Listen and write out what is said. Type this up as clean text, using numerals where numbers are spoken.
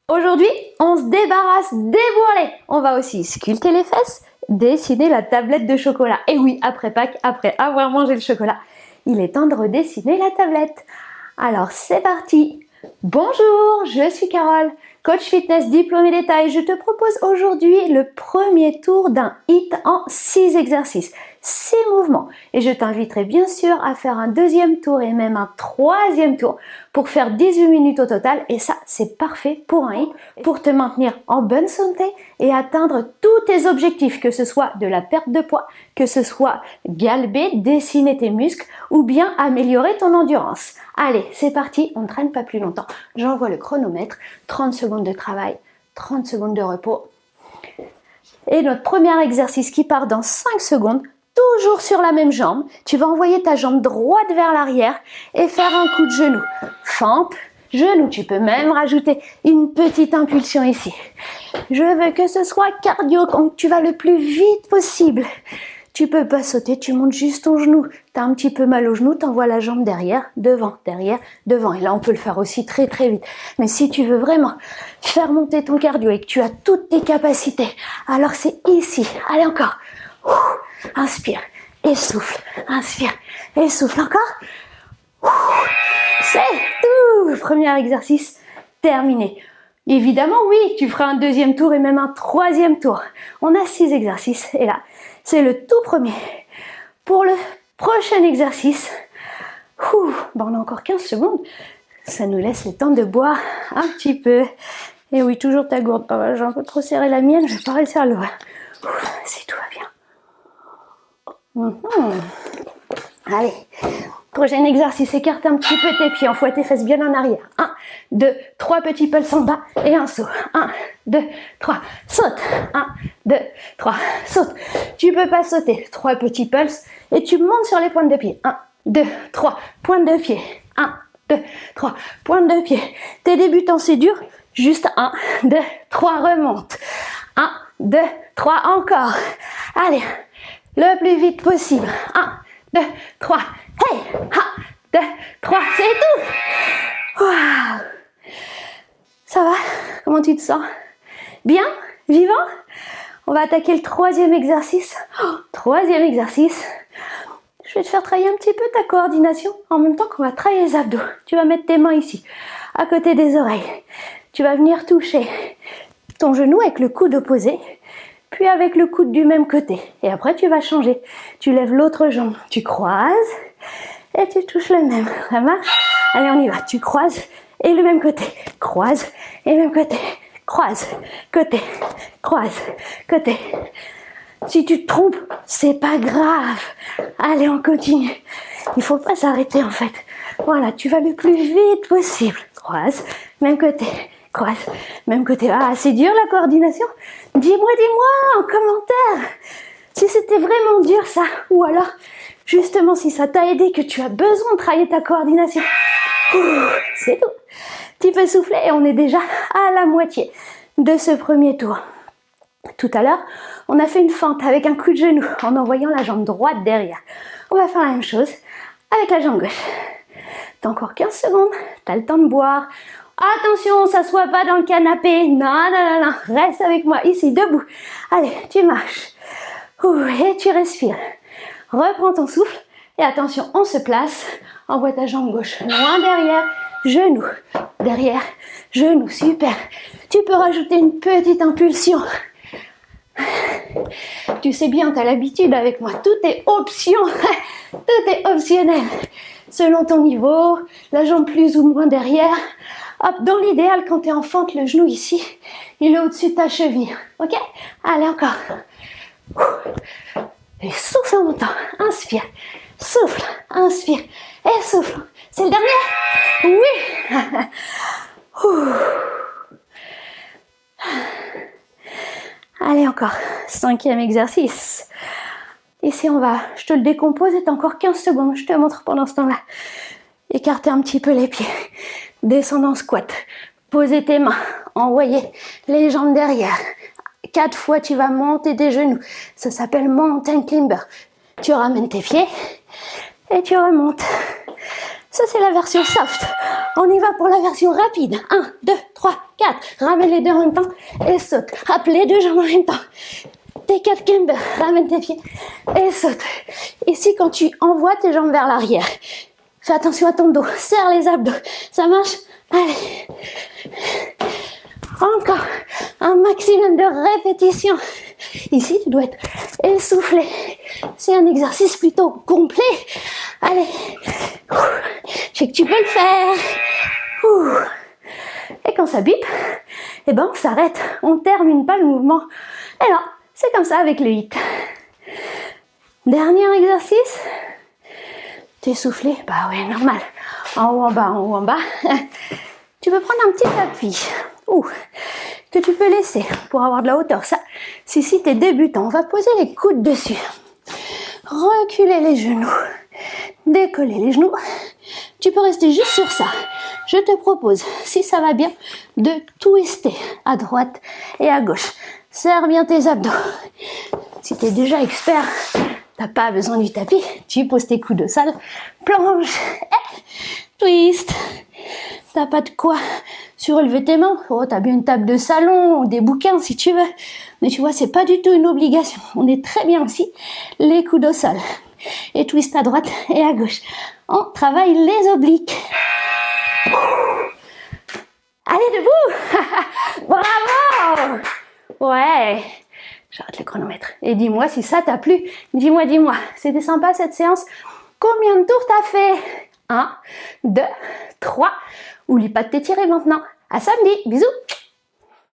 Aujourd'hui, on se débarrasse des bourrelets. On va aussi sculpter les fesses, dessiner la tablette de chocolat. Et oui, après Pâques, après avoir mangé le chocolat, il est temps de redessiner la tablette. Alors c'est parti. Bonjour, je suis Carole, coach fitness diplômée d'État et je te propose aujourd'hui le premier tour d'un HIIT en 6 exercices, 6 mouvements. Et je t'inviterai bien sûr à faire un deuxième tour et même un troisième tour pour faire 18 minutes au total. Et ça, c'est parfait pour un HIIT, pour te maintenir en bonne santé et atteindre tous tes objectifs, que ce soit de la perte de poids, que ce soit galber, dessiner tes muscles ou bien améliorer ton endurance. Allez, c'est parti, on ne traîne pas plus longtemps. J'envoie le chronomètre, 30 secondes de travail, 30 secondes de repos. Et notre premier exercice qui part dans 5 secondes, toujours sur la même jambe. Tu vas envoyer ta jambe droite vers l'arrière et faire un coup de genou. Fente, genou. Tu peux même rajouter une petite impulsion ici. Je veux que ce soit cardio, donc tu vas le plus vite possible. Tu peux pas sauter, tu montes juste ton genou. Tu as un petit peu mal au genou, tu envoies la jambe derrière, devant, devant. Et là, on peut le faire aussi très très vite. Mais si tu veux vraiment faire monter ton cardio et que tu as toutes tes capacités, alors c'est ici. Allez, encore. Inspire et souffle. Inspire et souffle encore. C'est tout. Premier exercice terminé. Évidemment, oui, tu feras un deuxième tour et même un troisième tour. On a 6 exercices et là, c'est le tout premier. Pour le prochain exercice, on a encore 15 secondes. Ça nous laisse le temps de boire un petit peu. Et oui, toujours ta gourde. Oh, j'ai un peu trop serré la mienne, je vais pas réussir à l'ouvrir. Si tout va bien. Allez, prochain exercice, écarte un petit peu tes pieds, enfoie tes fesses bien en arrière. 1, 2, 3 petits pulses en bas et un saut. 1, 2, 3, saute. 1, 2, 3, saute. Tu peux pas sauter. 3 petits pulses et tu montes sur les pointes de pied. 1, 2, 3, pointe de pied. 1, 2, 3, pointe de pied. T'es débutant, c'est dur. Juste 1, 2, 3, remonte. 1, 2, 3, encore. Allez, le plus vite possible. 1, 2, 3, hey, 1, 2, 3, c'est tout. Wow. Ça va? Comment tu te sens? Bien? Vivant? On va attaquer le troisième exercice. Troisième exercice. Je vais te faire travailler un petit peu ta coordination en même temps qu'on va travailler les abdos. Tu vas mettre tes mains ici, à côté des oreilles. Tu vas venir toucher ton genou avec le coude opposé, puis avec le coude du même côté. Et après, tu vas changer. Tu lèves l'autre jambe, tu croises et tu touches le même. Ça marche? Allez, on y va. Tu croises et le même côté. Croise et le même côté. Croise, côté, croise, côté. Si tu te trompes, c'est pas grave. Allez, on continue. Il faut pas s'arrêter en fait. Voilà, tu vas le plus vite possible. Croise, même côté. Croise, même côté. Ah, c'est dur la coordination. Dis-moi en commentaire si c'était vraiment dur ça. Ou alors, justement, si ça t'a aidé, que tu as besoin de travailler ta coordination. C'est tout. Tu peux souffler et on est déjà à la moitié de ce premier tour. Tout à l'heure, on a fait une fente avec un coup de genou en envoyant la jambe droite derrière. On va faire la même chose avec la jambe gauche. T'as encore 15 secondes, t'as le temps de boire. Attention, on s'assoit pas dans le canapé. Non, reste avec moi ici, debout. Allez, tu marches. Et tu respires. Reprends ton souffle. Et attention, on se place. Envoie ta jambe gauche loin derrière. Genou, derrière, genou, super. Tu peux rajouter une petite impulsion. Tu sais bien, tu as l'habitude avec moi, tout est option, tout est optionnel. Selon ton niveau, la jambe plus ou moins derrière. Hop, dans l'idéal, quand tu es en fente, le genou ici, il est au-dessus de ta cheville. Ok? Allez, encore. Et souffle en montant. Inspire, souffle, inspire et souffle. C'est le dernier? Oui. Allez, encore. 5e exercice. Ici, je te le décompose et t'as encore 15 secondes. Je te montre pendant ce temps-là. Écartez un petit peu les pieds. Descendez en squat. Posez tes mains. Envoyez les jambes derrière. 4 fois, tu vas monter tes genoux. Ça s'appelle mountain climber. Tu ramènes tes pieds et tu remontes. Ça, c'est la version soft. On y va pour la version rapide. 1, 2, 3, 4. Ramène les deux en même temps et saute. Rappe les deux jambes en même temps. T4 camber. Ramène tes pieds et saute. Ici, quand tu envoies tes jambes vers l'arrière, fais attention à ton dos. Serre les abdos. Ça marche? Allez. Encore un maximum de répétitions. Ici, tu dois être essoufflé. C'est un exercice plutôt complet. Allez. Je sais que tu peux le faire. Et quand ça bip, eh ben, on s'arrête. On termine pas le mouvement. Et là, c'est comme ça avec le HIIT. Dernier exercice. T'es essoufflé? Bah ouais, normal. En haut, en bas, en haut, en bas. Tu peux prendre un petit appui. Que tu peux laisser pour avoir de la hauteur. Ça, si t'es débutant, on va poser les coudes dessus. Reculer les genoux. Décoller les genoux. Tu peux rester juste sur ça. Je te propose, si ça va bien, de twister à droite et à gauche. Serre bien tes abdos. Si tu es déjà expert, t'as pas besoin du tapis. Tu poses tes coudes au sol, planche, twist. T'as pas de quoi surélever tes mains. Oh, t'as bien une table de salon ou des bouquins si tu veux. Mais tu vois, c'est pas du tout une obligation. On est très bien aussi les coudes au sol. Et twist à droite et à gauche. On travaille les obliques. Allez, debout. Bravo. Ouais. J'arrête le chronomètre. Et dis-moi si ça t'a plu. Dis-moi. C'était sympa cette séance. Combien de tours t'as fait? 1, 2, 3. Oublie pas de t'étirer maintenant. À samedi. Bisous.